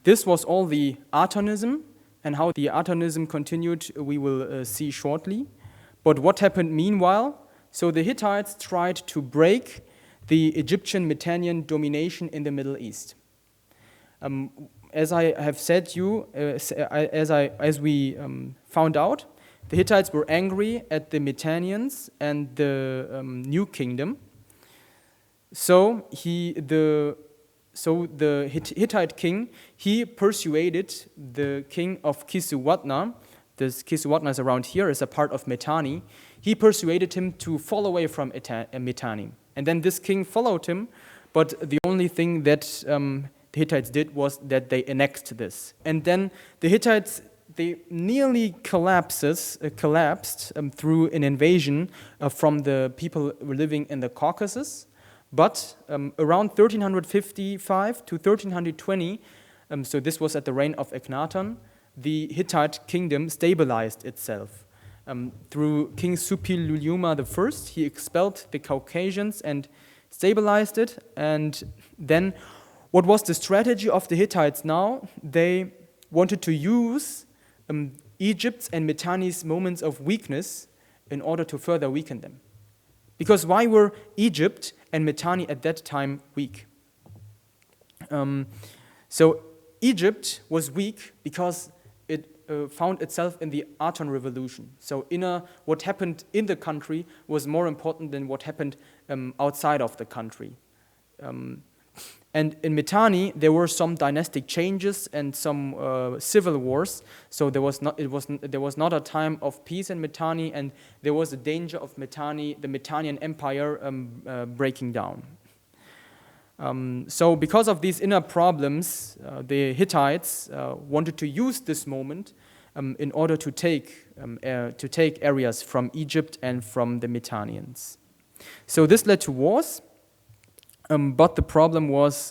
This was all the Atenism, and how the Atenism continued we will see shortly. But what happened meanwhile? So the Hittites tried to break the Egyptian Mitannian domination in the Middle East. As I have said as we found out, the Hittites were angry at the Mitannians and the New Kingdom. So the Hittite king, he persuaded the king of Kisuwatna. This Kisuwatna is around here, is a part of Mitanni. He persuaded him to fall away from Mitanni. And then this king followed him, but the only thing that the Hittites did was that they annexed this. And then the Hittites, they nearly collapsed through an invasion from the people living in the Caucasus. But around 1355 to 1320, so this was at the reign of Akhenaten, the Hittite kingdom stabilized itself. Through King Suppiluliuma I, he expelled the Caucasians and stabilized it. And then what was the strategy of the Hittites now? They wanted to use Egypt's and Mitanni's moments of weakness in order to further weaken them. Because why were Egypt and Mitanni at that time weak? So Egypt was weak because it found itself in the Aton Revolution. So what happened in the country was more important than what happened outside of the country. And in Mitanni, there were some dynastic changes and some civil wars. So there was not a time of peace in Mitanni, and there was a danger of the Mitannian Empire breaking down. So because of these inner problems, the Hittites wanted to use this moment in order to take areas from Egypt and from the Mitannians. So this led to wars. But the problem was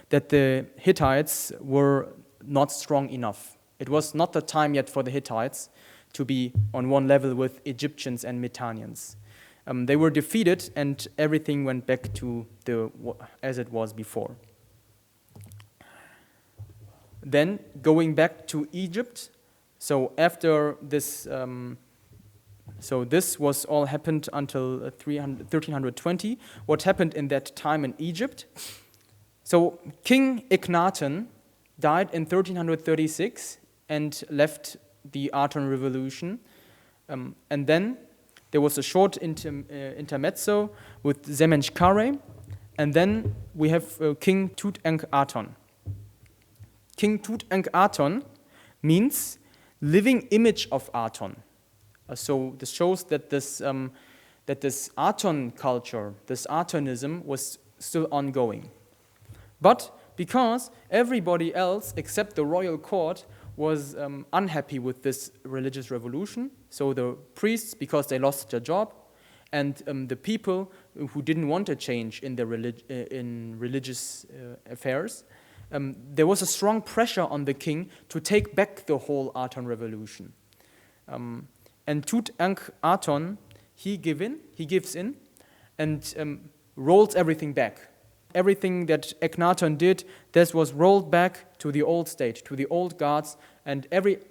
that the Hittites were not strong enough. It was not the time yet for the Hittites to be on one level with Egyptians and Mitannians. They were defeated, and everything went back to as it was before. Then, going back to Egypt, so after this, this was all happened until 1320. What happened in that time in Egypt? So King Akhenaten died in 1336 and left the Aton Revolution. And then there was a short intermezzo with Semenchkare. And then we have King Tutankhaten. King Tutankhaten means living image of Aton. So this shows that this Aton culture, this Atonism, was still ongoing. But because everybody else except the royal court was unhappy with this religious revolution, so the priests, because they lost their job, and the people who didn't want a change in their in religious affairs, there was a strong pressure on the king to take back the whole Aton revolution. And Tutankhaten, he gives in, and rolls everything back. Everything that Akhenaten did, this was rolled back to the old state, to the old gods, and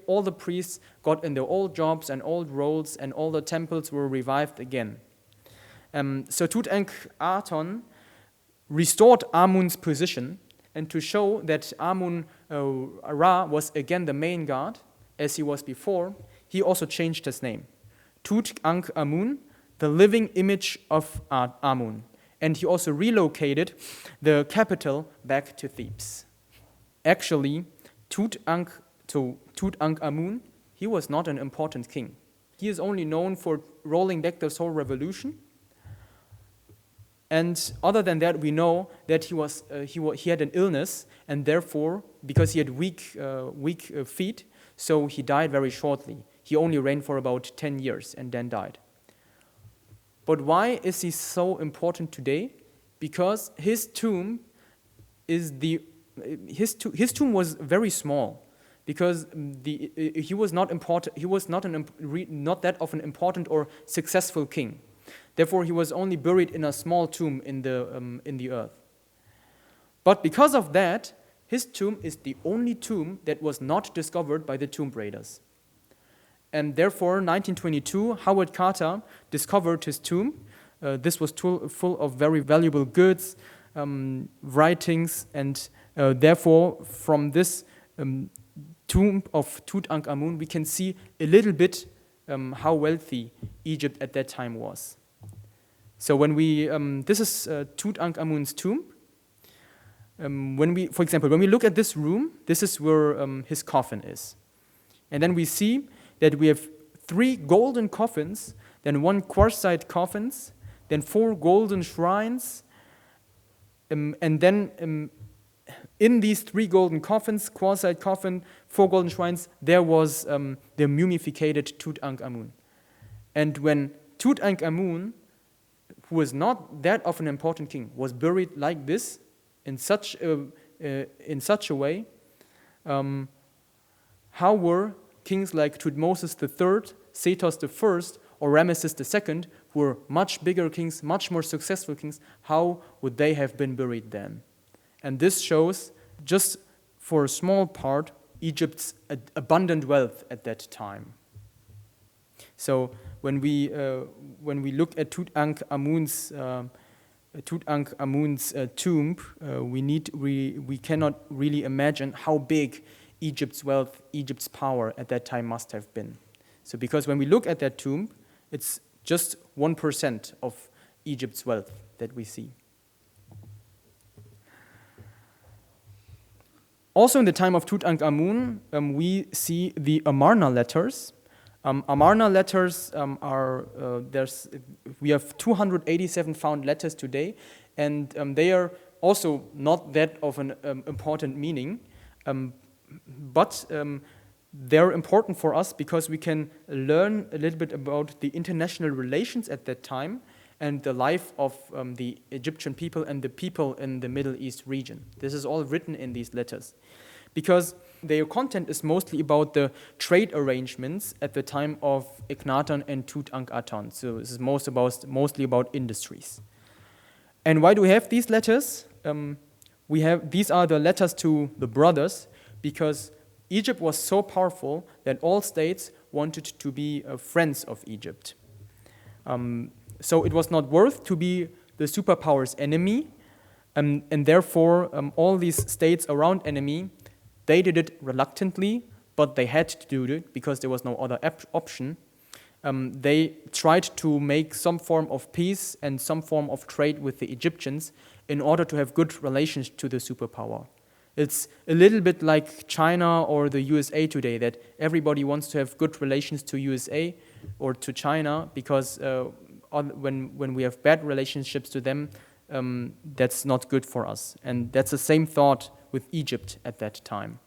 all the priests got in their old jobs and old roles, and all the temples were revived again. So Tutankhaten restored Amun's position, and to show that Amun-Ra was again the main god, as he was before, he also changed his name. Tutankhamun, the living image of Amun. And he also relocated the capital back to Thebes. Actually, Tutankhamun, he was not an important king. He is only known for rolling back this whole revolution. And other than that, we know that he had an illness, and therefore, because he had weak feet, so he died very shortly. He only reigned for about 10 years and then died. But why is he so important today? Because his tomb was very small, because he was not important. He was not that of an important or successful king. Therefore, he was only buried in a small tomb in the earth. But because of that, his tomb is the only tomb that was not discovered by the tomb raiders. And therefore, 1922, Howard Carter discovered his tomb. This was full of very valuable goods, writings, and therefore, from this tomb of Tutankhamun, we can see a little bit how wealthy Egypt at that time was. So when we, this is Tutankhamun's tomb. For example, when we look at this room, this is where his coffin is. And then we see that we have 3 golden coffins, then 1 quartzite coffins, then 4 golden shrines, and then in these 3 golden coffins, quartzite coffin, 4 golden shrines, there was the mummified Tutankhamun. And when Tutankhamun, who was not that of an important king, was buried like this, in such a way, how were kings like Thutmose III, Sethos I, or Ramesses II, who were much bigger kings, much more successful kings, how would they have been buried then? And this shows, just for a small part, Egypt's abundant wealth at that time. So when we look at Tutankhamun's tomb, we cannot really imagine how big Egypt's wealth, Egypt's power at that time must have been. So because when we look at that tomb, it's just 1% of Egypt's wealth that we see. Also in the time of Tutankhamun, we see the Amarna letters. Amarna letters we have 287 found letters today, and they are also not that of an important meaning, but they're important for us because we can learn a little bit about the international relations at that time and the life of the Egyptian people and the people in the Middle East region. This is all written in these letters, because their content is mostly about the trade arrangements at the time of Akhenaten and Tutankhaten. So this is mostly about industries. And why do we have these letters? These are the letters to the brothers, because Egypt was so powerful that all states wanted to be friends of Egypt. So it was not worth to be the superpower's enemy, and therefore all these states around enemy, they did it reluctantly, but they had to do it because there was no other option. They tried to make some form of peace and some form of trade with the Egyptians in order to have good relations to the superpower. It's a little bit like China or the USA today, that everybody wants to have good relations to USA or to China, because when we have bad relationships to them, that's not good for us. And that's the same thought with Egypt at that time.